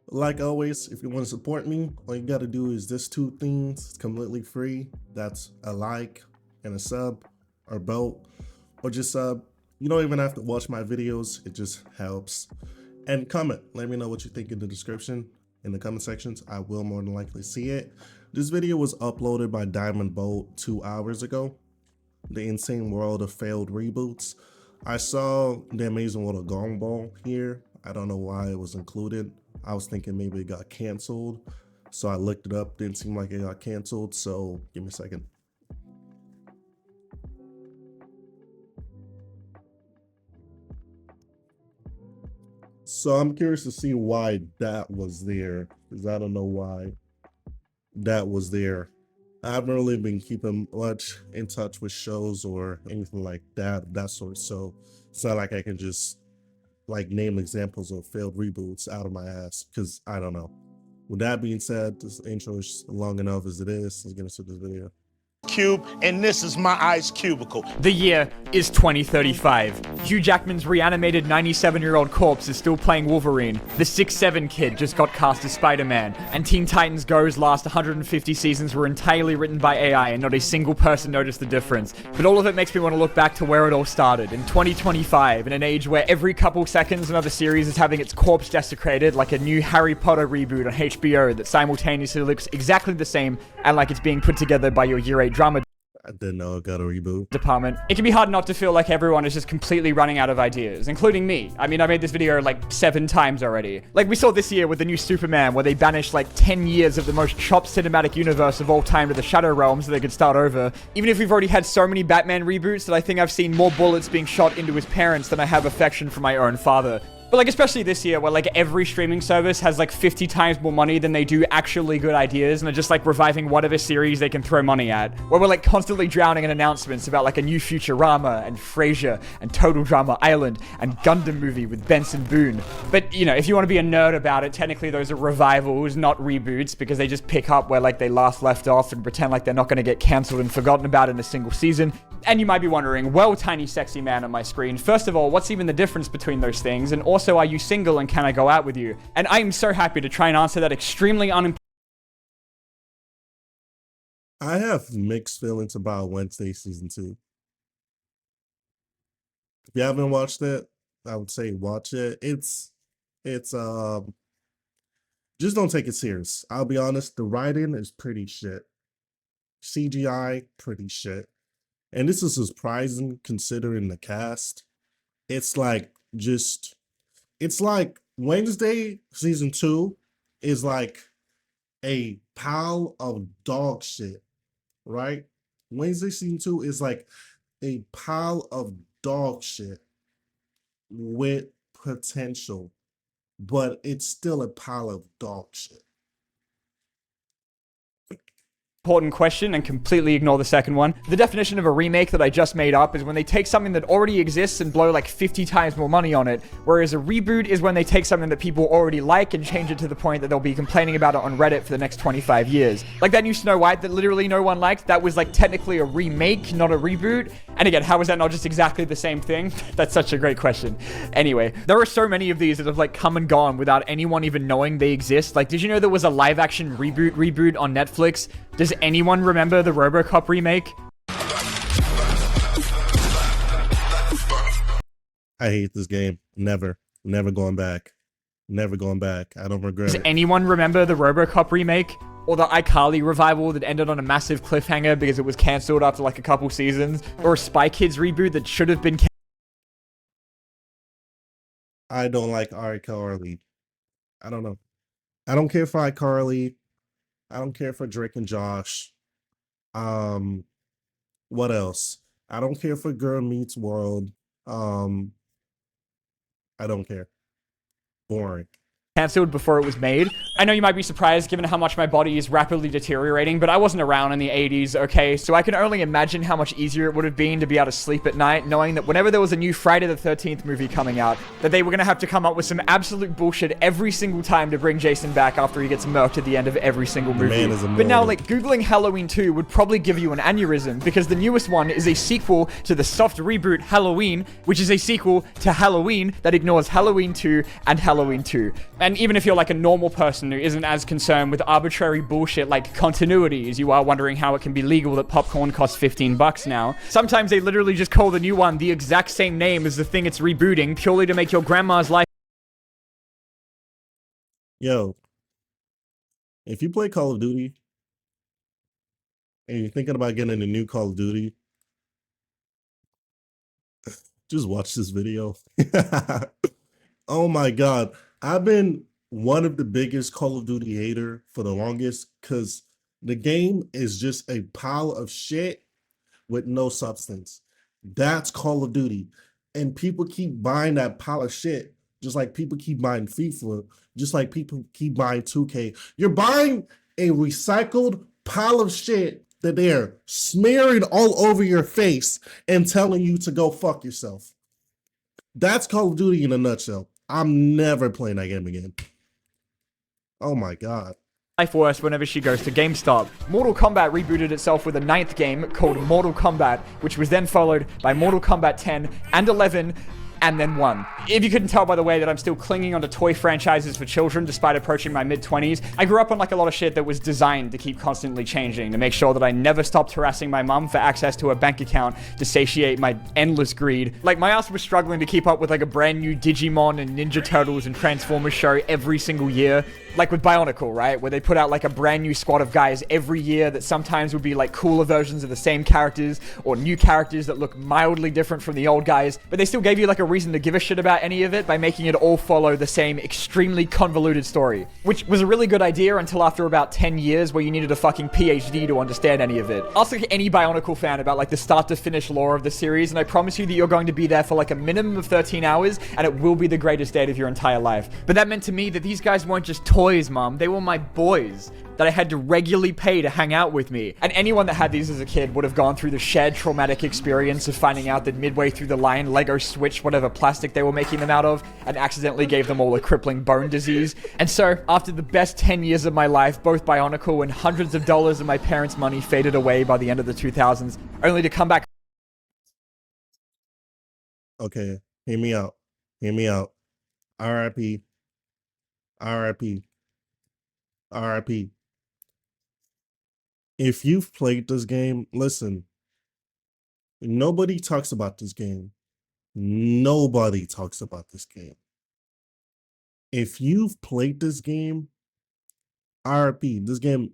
Like always, if you want to support me, all you gotta do is this two things. It's completely free. That's a like and a sub, or both, or just sub. You don't even have to watch my videos. It just helps. And comment. Let me know what you think in the description, in the comment sections. I will more than likely see it. This video was uploaded by Diamondbolt 2 hours ago. The Insane World of Failed Reboots. I saw The Amazing World of Gumball here. I don't know why it was included. I was thinking maybe it got canceled. So I looked it up. Didn't seem like it got canceled. So give me a second. So I'm curious to see why that was there, because I don't know why that was there. I haven't really been keeping much in touch with shows or anything like that sort. So it's not like I can just like name examples of failed reboots out of my ass, because I don't know. With that being said, this intro is long enough as it is. Let's get into this video. Cube, and this is my ice cubicle. The year is 2035. Hugh Jackman's reanimated 97-year-old corpse is still playing Wolverine. The 6'7" kid just got cast as Spider-Man. And Teen Titans Go's last 150 seasons were entirely written by AI and not a single person noticed the difference. But all of it makes me want to look back to where it all started, in 2025, in an age where every couple seconds another series is having its corpse desecrated, like a new Harry Potter reboot on HBO that simultaneously looks exactly the same and like it's being put together by your year 8 drama I didn't know it got a reboot. department. It can be hard not to feel like everyone is just completely running out of ideas, including me. I mean, I made this video like 7 times already. Like we saw this year with the new Superman, where they banished like 10 years of the most chopped cinematic universe of all time to the Shadow Realm so they could start over. Even if we've already had so many Batman reboots that I think I've seen more bullets being shot into his parents than I have affection for my own father. But like, especially this year, where like every streaming service has like 50 times more money than they do actually good ideas, and they're just like reviving whatever series they can throw money at. Where we're like constantly drowning in announcements about like a new Futurama, and Frasier, and Total Drama Island, and Gundam movie with Benson Boone. But, you know, if you want to be a nerd about it, technically those are revivals, not reboots, because they just pick up where like they last left off and pretend like they're not going to get cancelled and forgotten about in a single season. And you might be wondering, well, tiny sexy man on my screen, first of all, what's even the difference between those things? And also, are you single and can I go out with you? And I'm so happy to try and answer that extremely I have mixed feelings about Wednesday season 2. If you haven't watched it, I would say watch it. It's just don't take it serious. I'll be honest, the writing is pretty shit. CGI, pretty shit. And this is surprising considering the cast. It's like Wednesday season 2 is like a pile of dog shit, right? Wednesday season 2 is like a pile of dog shit with potential, but it's still a pile of dog shit. important question and completely ignore the second one. The definition of a remake that I just made up is when they take something that already exists and blow like 50 times more money on it, whereas a reboot is when they take something that people already like and change it to the point that they'll be complaining about it on Reddit for the next 25 years. Like that new Snow White that literally no one liked, that was like technically a remake, not a reboot. And again, how is that not just exactly the same thing? That's such a great question. Anyway, there are so many of these that have like come and gone without anyone even knowing they exist. Like, did you know there was a live action reboot on Netflix? Does anyone remember the RoboCop remake? I hate this game. Never going back. Never going back. I don't regret Does it. anyone remember the RoboCop remake? Or the iCarly revival that ended on a massive cliffhanger because it was cancelled after like a couple seasons? Or a Spy Kids reboot that should have been I don't like iCarly. I don't know. I don't care for iCarly. I don't care for Drake and Josh. What else? I don't care for Girl Meets World. I don't care. Boring. cancelled before it was made. I know you might be surprised given how much my body is rapidly deteriorating, but I wasn't around in the 80s, okay? So I can only imagine how much easier it would have been to be able to sleep at night, knowing that whenever there was a new Friday the 13th movie coming out, that they were going to have to come up with some absolute bullshit every single time to bring Jason back after he gets murked at the end of every single movie. Man is a But now, murderer. like, Googling Halloween 2 would probably give you an aneurysm, because the newest one is a sequel to the soft reboot Halloween, which is a sequel to Halloween that ignores Halloween 2 and Halloween 2. And even if you're like a normal person who isn't as concerned with arbitrary bullshit like continuity as you are wondering how it can be legal that popcorn costs $15 now, sometimes they literally just call the new one the exact same name as the thing it's rebooting purely to make your grandma's life. Yo, if you play Call of Duty and you're thinking about getting a new Call of Duty, just watch this video. Oh my God. I've been one of the biggest Call of Duty hater for the longest because the game is just a pile of shit with no substance. That's Call of Duty. And people keep buying that pile of shit, just like people keep buying FIFA, just like people keep buying 2K. You're buying a recycled pile of shit that they're smearing all over your face and telling you to go fuck yourself. That's Call of Duty in a nutshell. I'm never playing that game again. Oh my God. Life worse whenever she goes to GameStop. Mortal Kombat rebooted itself with a 9th game called Mortal Kombat, which was then followed by Mortal Kombat 10 and 11, and then 1. If you couldn't tell by the way that I'm still clinging onto toy franchises for children despite approaching my mid-20s, I grew up on like a lot of shit that was designed to keep constantly changing, to make sure that I never stopped harassing my mum for access to a bank account to satiate my endless greed. Like, my ass was struggling to keep up with like a brand new Digimon and Ninja Turtles and Transformers show every single year. Like with Bionicle, right? Where they put out like a brand new squad of guys every year that sometimes would be like cooler versions of the same characters or new characters that look mildly different from the old guys, but they still gave you like a reason to give a shit about any of it by making it all follow the same extremely convoluted story, which was a really good idea until after about 10 years where you needed a fucking PhD to understand any of it. Ask like any Bionicle fan about like the start to finish lore of the series, and I promise you that you're going to be there for like a minimum of 13 hours, and it will be the greatest date of your entire life. But that meant to me that these guys weren't just toys, Mom. They were my boys that I had to regularly pay to hang out with me. And anyone that had these as a kid would have gone through the shared traumatic experience of finding out that midway through the line, Lego switched whatever plastic they were making them out of and accidentally gave them all a crippling bone disease. And so, after the best 10 years of my life, both Bionicle and hundreds of dollars of my parents' money faded away by the end of the 2000s, only to come back. Okay, hear me out. Hear me out. RIP. RIP. RIP. If you've played this game, listen. Nobody talks about this game. Nobody talks about this game. If you've played this game, RIP. This game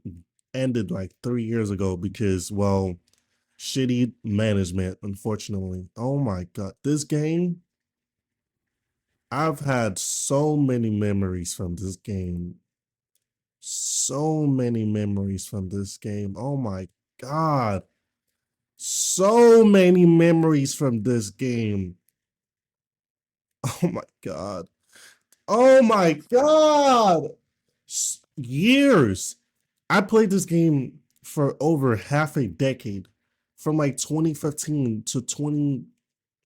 ended like 3 years ago because, well, shitty management, unfortunately. Oh my God. This game, I've had so many memories from this game. So many memories from this game. Oh my God. So many memories from this game. Oh my God. Oh my God. Years. I played this game for over half a decade. From like 2015 to 20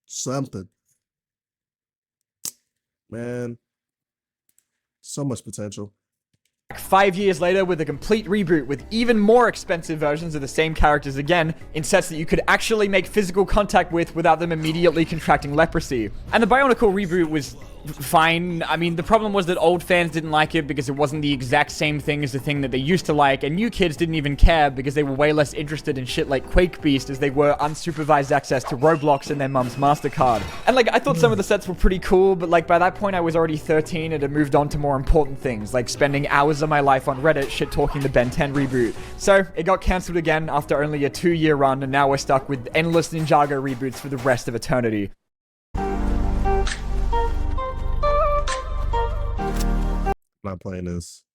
something. Man. So much potential. 5 years later with a complete reboot with even more expensive versions of the same characters again in sets that you could actually make physical contact with without them immediately contracting leprosy. And the Bionicle reboot was fine. I mean, the problem was that old fans didn't like it because it wasn't the exact same thing as the thing that they used to like, and new kids didn't even care because they were way less interested in shit like Quake Beast as they were unsupervised access to Roblox and their mum's MasterCard. And like, I thought some of the sets were pretty cool, but like by that point I was already 13 and had moved on to more important things, like spending hours of my life on Reddit shit-talking the Ben 10 reboot. So, it got cancelled again after only a 2-year run, and now we're stuck with endless Ninjago reboots for the rest of eternity. Not playing this.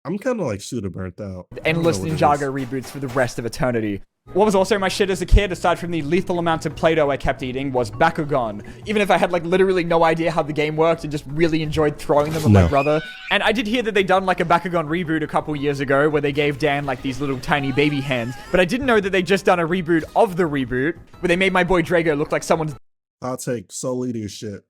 I'm kind of like shooter burnt out. Endless Ninjago reboots for the rest of eternity. What was also my shit as a kid, aside from the lethal amounts of Play-Doh I kept eating, was Bakugan. Even if I had like literally no idea how the game worked and just really enjoyed throwing them with my brother. And I did hear that they done like a Bakugan reboot a couple years ago where they gave Dan like these little tiny baby hands. But I didn't know that they just done a reboot of the reboot where they made my boy Drago look like someone's I'll take Soul Eater shit.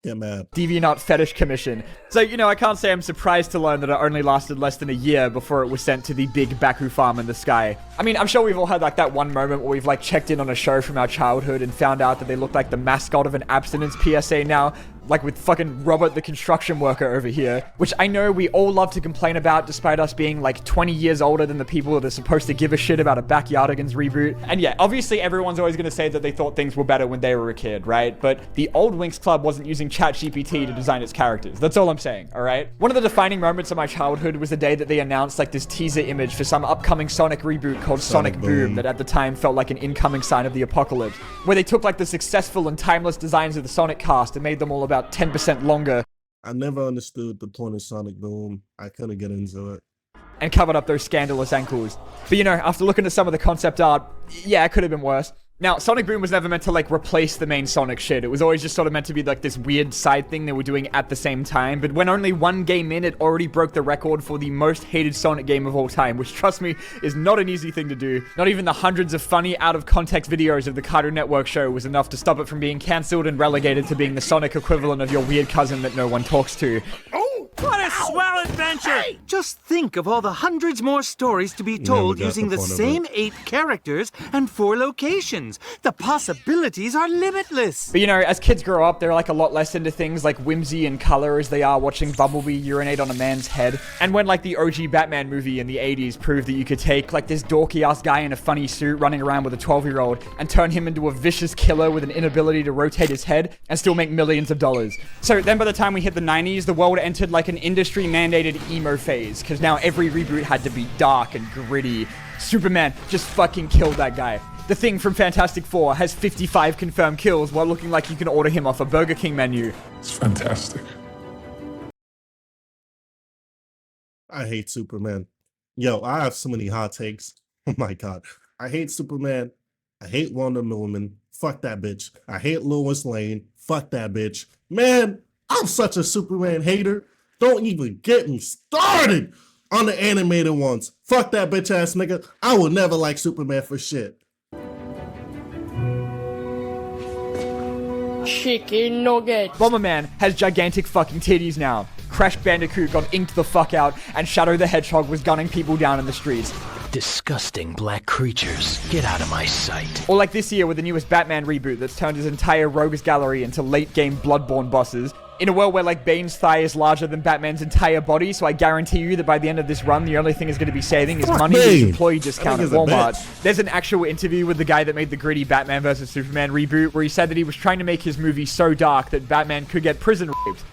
Get mad. DeviantArt fetish commission. So, you know, I can't say I'm surprised to learn that it only lasted less than a year before it was sent to the big Baku farm in the sky. I mean, I'm sure we've all had like that one moment where we've like checked in on a show from our childhood and found out that they look like the mascot of an abstinence PSA now. like with fucking Robert the construction worker over here, which I know we all love to complain about despite us being like 20 years older than the people that are supposed to give a shit about a Backyardigans reboot. And yeah, obviously everyone's always going to say that they thought things were better when they were a kid, right? But the old Winx Club wasn't using ChatGPT to design its characters. That's all I'm saying, all right? One of the defining moments of my childhood was the day that they announced like this teaser image for some upcoming Sonic reboot called Sonic Boom that at the time felt like an incoming sign of the apocalypse, where they took like the successful and timeless designs of the Sonic cast and made them all about 10% longer. I never understood the point of Sonic Boom. I couldn't get into it. And covered up those scandalous ankles. But you know, after looking at some of the concept art, yeah, it could have been worse. Now, Sonic Boom was never meant to, like, replace the main Sonic shit. It was always just sort of meant to be, like, this weird side thing they were doing at the same time. But when only one game in, it already broke the record for the most hated Sonic game of all time, which, trust me, is not an easy thing to do. Not even the hundreds of funny, out-of-context videos of the Cartoon Network show was enough to stop it from being cancelled and relegated to being the Sonic equivalent of your weird cousin that no one talks to. What a swell adventure! Just think of all the hundreds more stories to be told using the same 8 characters and 4 locations. The possibilities are limitless. But you know, as kids grow up, they're like a lot less into things like whimsy and color as they are watching Bumblebee urinate on a man's head. And when like the OG Batman movie in the 80s proved that you could take like this dorky ass guy in a funny suit running around with a 12-year-old and turn him into a vicious killer with an inability to rotate his head and still make millions of dollars. So then by the time we hit the 90s, the world entered like an industry-mandated emo phase, because now every reboot had to be dark and gritty. Superman just fucking killed that guy. The Thing from Fantastic Four has 55 confirmed kills while looking like you can order him off a Burger King menu. It's fantastic. I hate Superman. Yo, I have so many hot takes. Oh my god. I hate Superman. I hate Wonder Woman. Fuck that bitch. I hate Lois Lane. Fuck that bitch. Man, I'm such a Superman hater. Don't even get me started on the animated ones. Fuck that bitch ass nigga. I will never like Superman for shit. Chicken nugget. Bomberman has gigantic fucking titties now. Crash Bandicoot got inked the fuck out, and Shadow the Hedgehog was gunning people down in the streets. Disgusting black creatures. Get out of my sight. Or like this year with the newest Batman reboot that's turned his entire rogues gallery into late-game Bloodborne bosses. In a world where like Bane's thigh is larger than Batman's entire body, so I guarantee you that by the end of this run, the only thing is going to be saving is money with his employee discount at Walmart. There's an actual interview with the guy that made the gritty Batman vs. Superman reboot where he said that he was trying to make his movie so dark that Batman could get prison raped.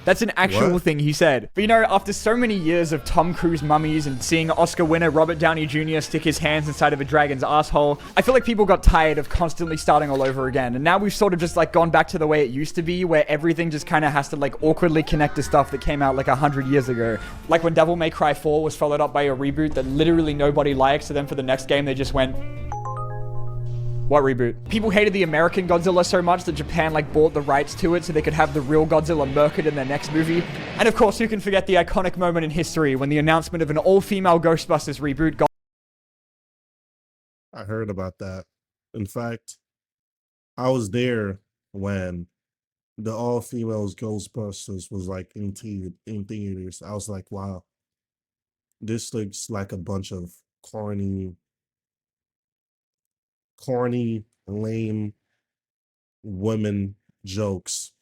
That's an actual thing he said. But you know, after so many years of Tom Cruise mummies and seeing Oscar winner Robert Downey Jr. stick his hands inside of a dragon's asshole, I feel like people got tired of constantly starting all over again. And now we've sort of just like gone back to the way it used to be, where everything just kind of has to like awkwardly connect to stuff that came out like 100 years ago. Like when Devil May Cry 4 was followed up by a reboot that literally nobody liked, so then for the next game they just went... What reboot? People hated the American Godzilla so much that Japan like bought the rights to it so they could have the real Godzilla murdered in their next movie. And of course, who can forget the iconic moment in history when the announcement of an all-female Ghostbusters reboot got... I heard about that. In fact, I was there when the all-females Ghostbusters was like in theaters. I was like, wow, this looks like a bunch of corny, lame women jokes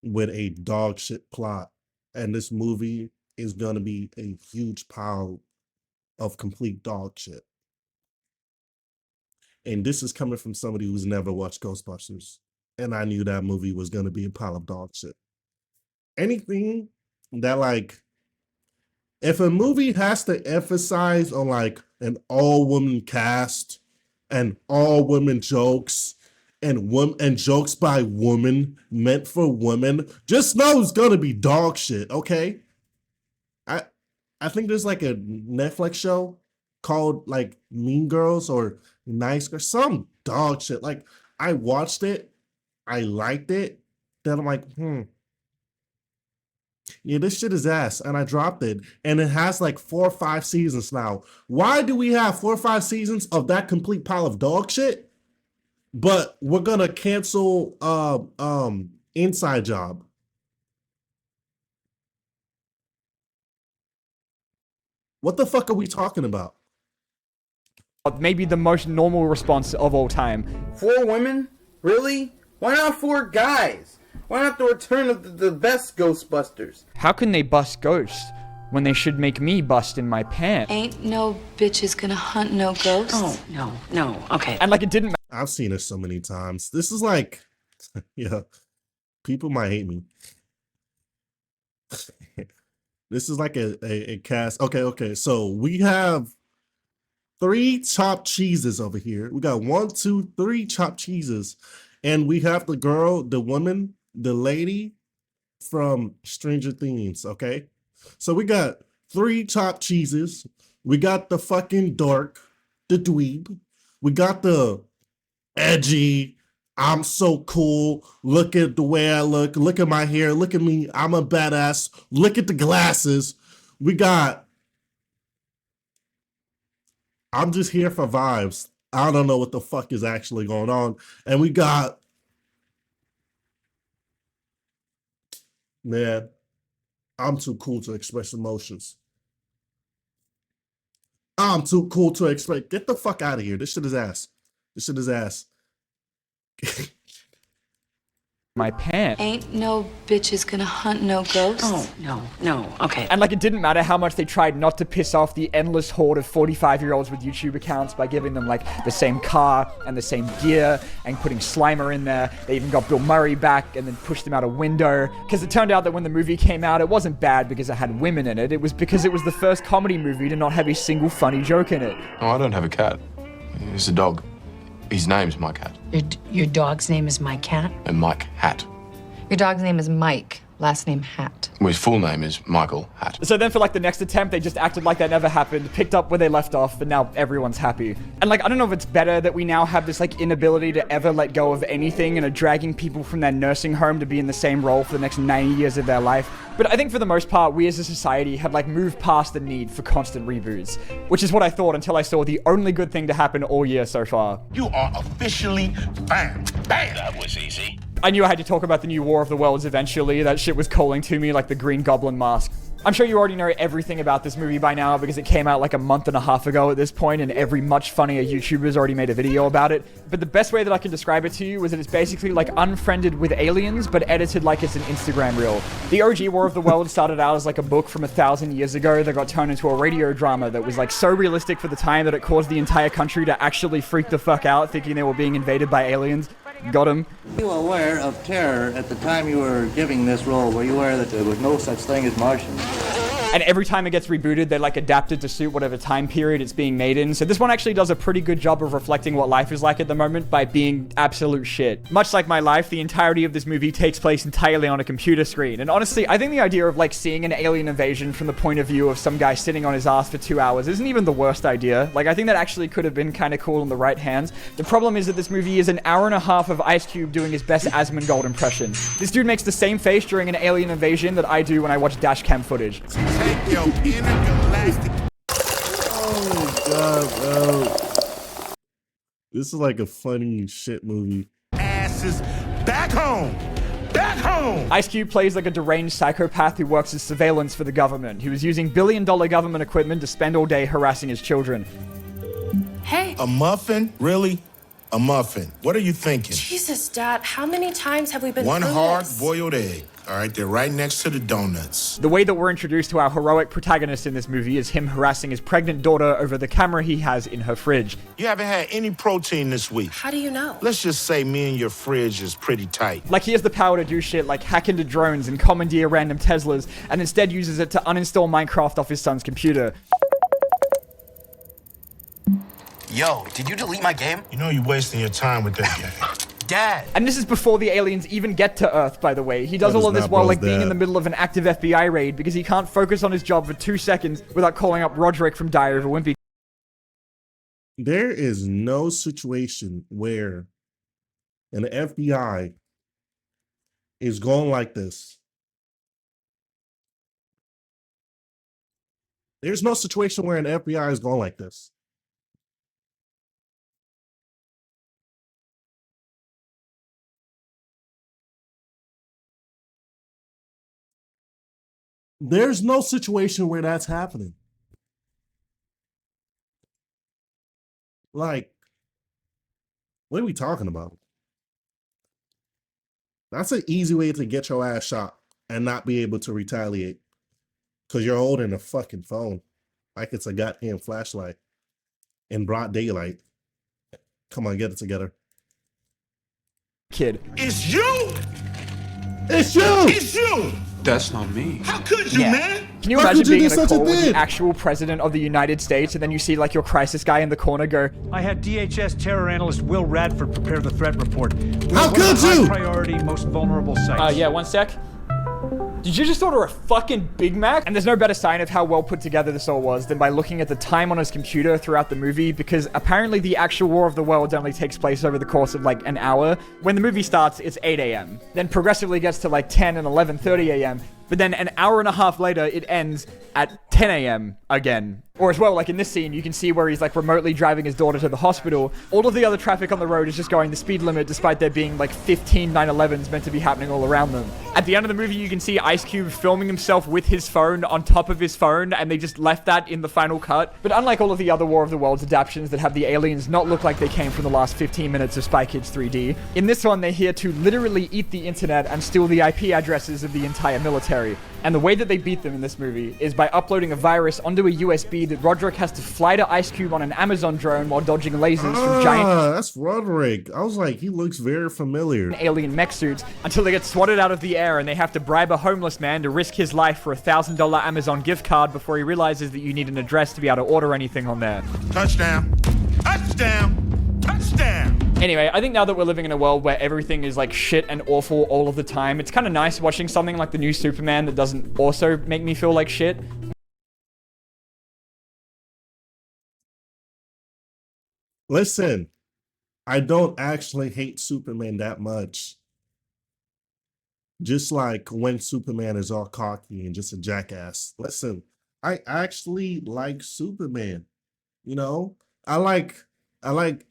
with a dog shit plot. And this movie is gonna be a huge pile of complete dog shit. And this is coming from somebody who's never watched Ghostbusters. And I knew that movie was gonna be a pile of dog shit. Anything that like, if a movie has to emphasize on like an all-woman cast and all-women jokes and jokes by women meant for women, just know it's gonna be dog shit, okay? I think there's like a Netflix show called like Mean Girls or Nice or some dog shit. Like I watched it, I liked it, then I'm like, yeah, this shit is ass, and I dropped it, and it has like 4 or 5 seasons now. Why do we have 4 or 5 seasons of that complete pile of dog shit? But we're gonna cancel Inside Job. What the fuck are we talking about? Maybe the most normal response of all time. 4 women? Really? Why not 4 guys? Why not the return of the best Ghostbusters? How can they bust ghosts when they should make me bust in my pants? Ain't no bitches gonna hunt no ghosts. Oh, no, okay. And like it didn't I've seen it so many times. This is like, yeah, people might hate me. This is like a cast. Okay. So we have 3 chopped cheeses over here. We got 1, 2, 3 chopped cheeses. And we have the girl, the woman, the lady from Stranger Things, okay? So we got 3 chopped cheeses. We got the fucking dork, the dweeb. We got the edgy, I'm so cool. Look at the way I look. Look at my hair. Look at me. I'm a badass. Look at the glasses. We got, I'm just here for vibes. I don't know what the fuck is actually going on. And we got, man, I'm too cool to express emotions. I'm too cool to express. Get the fuck out of here. This shit is ass. This shit is ass. my pants. Ain't no bitches gonna hunt no ghosts. Oh, no, okay. And like it didn't matter how much they tried not to piss off the endless horde of 45-year-olds with YouTube accounts by giving them like the same car and the same gear and putting Slimer in there. They even got Bill Murray back and then pushed him out a window. Because it turned out that when the movie came out, it wasn't bad because it had women in it. It was because it was the first comedy movie to not have a single funny joke in it. Oh, I don't have a cat. It's a dog. His name's my cat. Your dog's name is my cat? And Mike Hat. Your dog's name is Mike, last name Hat. Well, his full name is Michael Hat. So then for like the next attempt, they just acted like that never happened, picked up where they left off, and now everyone's happy. And like, I don't know if it's better that we now have this like inability to ever let go of anything and are dragging people from their nursing home to be in the same role for the next 90 years of their life. But I think for the most part, we as a society have like moved past the need for constant reboots, which is what I thought until I saw the only good thing to happen all year so far. You are officially banned. Bam! That was easy. I knew I had to talk about the new War of the Worlds eventually. That shit was calling to me like the Green Goblin mask. I'm sure you already know everything about this movie by now because it came out like a month and a half ago at this point, and every much funnier YouTuber's already made a video about it. But the best way that I can describe it to you is that it's basically like Unfriended with aliens, but edited like it's an Instagram reel. The OG War of the Worlds started out as like a book from 1,000 years ago that got turned into a radio drama that was like so realistic for the time that it caused the entire country to actually freak the fuck out thinking they were being invaded by aliens. Got him. Were you aware of terror at the time you were giving this role? Were you aware that there was no such thing as Martians? And every time it gets rebooted, they like adapt it to suit whatever time period it's being made in. So this one actually does a pretty good job of reflecting what life is like at the moment by being absolute shit. Much like my life, the entirety of this movie takes place entirely on a computer screen. And honestly, I think the idea of like seeing an alien invasion from the point of view of some guy sitting on his ass for 2 hours isn't even the worst idea. Like, I think that actually could have been kind of cool in the right hands. The problem is that this movie is an hour and a half of Ice Cube doing his best Asmongold impression. This dude makes the same face during an alien invasion that I do when I watch dash cam footage. Take your intergalactic. Oh god, bro. This is like a funny shit movie. Asses back home. Back home. Ice Cube plays like a deranged psychopath who works as surveillance for the government. He was using billion-dollar government equipment to spend all day harassing his children. Hey. A muffin? Really? A muffin. What are you thinking? Jesus, Dad, how many times have we been One through hard this? boiled egg. All right, they're right next to the donuts. The way that we're introduced to our heroic protagonist in this movie is him harassing his pregnant daughter over the camera he has in her fridge. You haven't had any protein this week. How do you know? Let's just say me and your fridge is pretty tight. Like, he has the power to do shit like hack into drones and commandeer random Teslas, and instead uses it to uninstall Minecraft off his son's computer. Yo, did you delete my game? You know you're wasting your time with that game. Dad! And this is before the aliens even get to Earth, by the way. He does That all is of this not while bro's like being in dad. the middle of an active FBI raid because he can't focus on his job for 2 seconds without calling up Roderick from Diary of a Wimpy. There is no situation where an FBI is going like this. There's no situation where an FBI is going like this. There's no situation where that's happening. Like, what are we talking about? That's an easy way to get your ass shot and not be able to retaliate. Because you're holding a fucking phone like it's a goddamn flashlight in broad daylight. Come on, get it together. Kid. It's you! It's you! It's you! That's not me. How could you, man? Can you How imagine could you being do in a such a call with thing? the actual president of the United States and then you see like your crisis guy in the corner go, I had DHS terror analyst Will Radford prepare the threat report. How could you? High priority, most vulnerable sites. yeah, one sec. Did you just order a fucking Big Mac? And there's no better sign of how well put together this all was than by looking at the time on his computer throughout the movie, because apparently the actual War of the Worlds only takes place over the course of like an hour. When the movie starts, it's 8 a.m. Then progressively gets to like 10 and 11:30 a.m. But then an hour and a half later, it ends at 10 a.m. again. Or as well, like in this scene, you can see where he's like remotely driving his daughter to the hospital. All of the other traffic on the road is just going the speed limit, despite there being like 15 911s meant to be happening all around them. At the end of the movie, you can see Ice Cube filming himself with his phone on top of his phone, and they just left that in the final cut. But unlike all of the other War of the Worlds adaptations that have the aliens not look like they came from the last 15 minutes of Spy Kids 3D, in this one, they're here to literally eat the internet and steal the IP addresses of the entire military. And the way that they beat them in this movie is by uploading a virus onto a USB that Roderick has to fly to Ice Cube on an Amazon drone while dodging lasers from giant That's Roderick. I was like, he looks very familiar. alien mech suits until they get swatted out of the air and they have to bribe a homeless man to risk his life for a $1,000 Amazon gift card before he realizes that you need an address to be able to order anything on there. Touchdown. Touchdown. Touchdown. Anyway, I think now that we're living in a world where everything is like shit and awful all of the time, it's kind of nice watching something like the new Superman that doesn't also make me feel like shit. Listen, I don't actually hate Superman that much. Just like when Superman is all cocky and just a jackass. Listen, I actually like Superman. You know, I like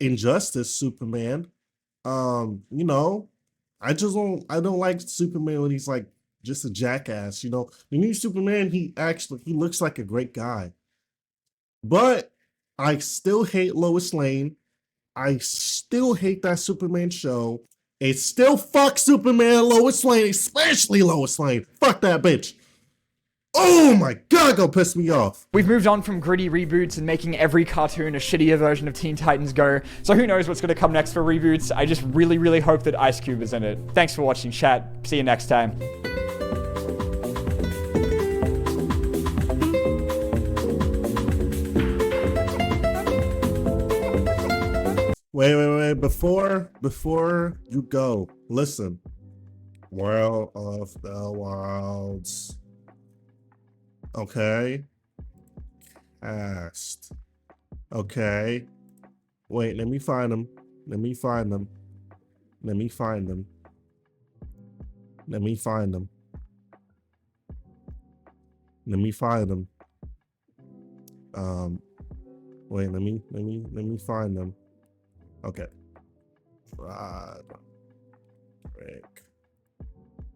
Injustice Superman. You know, I don't like Superman when he's like just a jackass, you know. The new Superman, he looks like a great guy. But I still hate Lois Lane. I still hate that Superman show. It still fuck Superman, Lois Lane, especially Lois Lane. Fuck that bitch. Oh my god, go piss me off. We've moved on from gritty reboots and making every cartoon a shittier version of Teen Titans Go, so who knows what's going to come next for reboots. I just really, really hope that Ice Cube is in it. Thanks for watching, chat. See you next time. Wait. Before you go, listen. World of the Worlds. Okay. Cast. Okay. Wait, let me find them. Let me find them. Let me find them. Let me find them. Let me find them. Wait, let me find them. Okay. Right. Rick.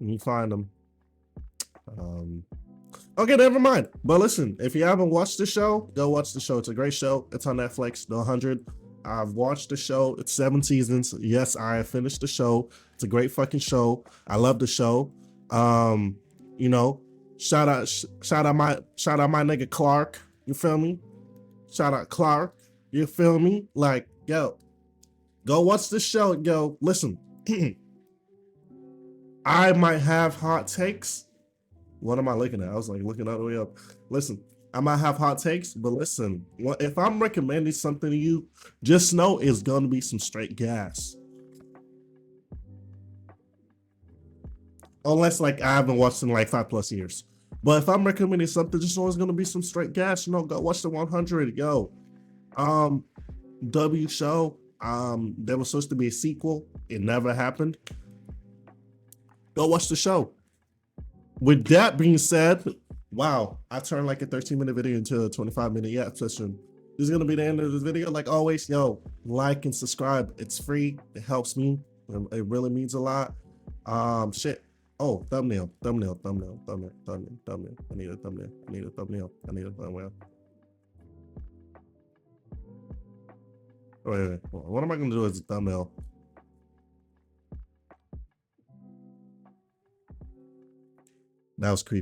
Let me find them. Okay, never mind. But listen, if you haven't watched the show, go watch the show. It's a great show. It's on Netflix, The 100. I've watched the show. It's 7 seasons. Yes, I have finished the show. It's a great fucking show. I love the show. You know, shout out my nigga Clark. You feel me? Shout out Clark. You feel me? Like, yo, go watch the show. Yo, listen. I might have hot takes. What am I looking at? I was like looking all the way up. Listen, I might have hot takes, but listen, if I'm recommending something to you, just know it's gonna be some straight gas. Unless like I haven't watched in like 5+ years. But if I'm recommending something, just know it's gonna be some straight gas. You know, go watch the 100. Yo, W show. There was supposed to be a sequel. It never happened. Go watch the show. With that being said, wow, I turned like a 13-minute video into a 25-minute session. This is gonna be the end of this video. Like always, yo, like and subscribe. It's free. It helps me. It really means a lot. Shit. Oh, thumbnail. I need a thumbnail. I need a thumbnail. Wait. What am I gonna do as a thumbnail? That was creepy.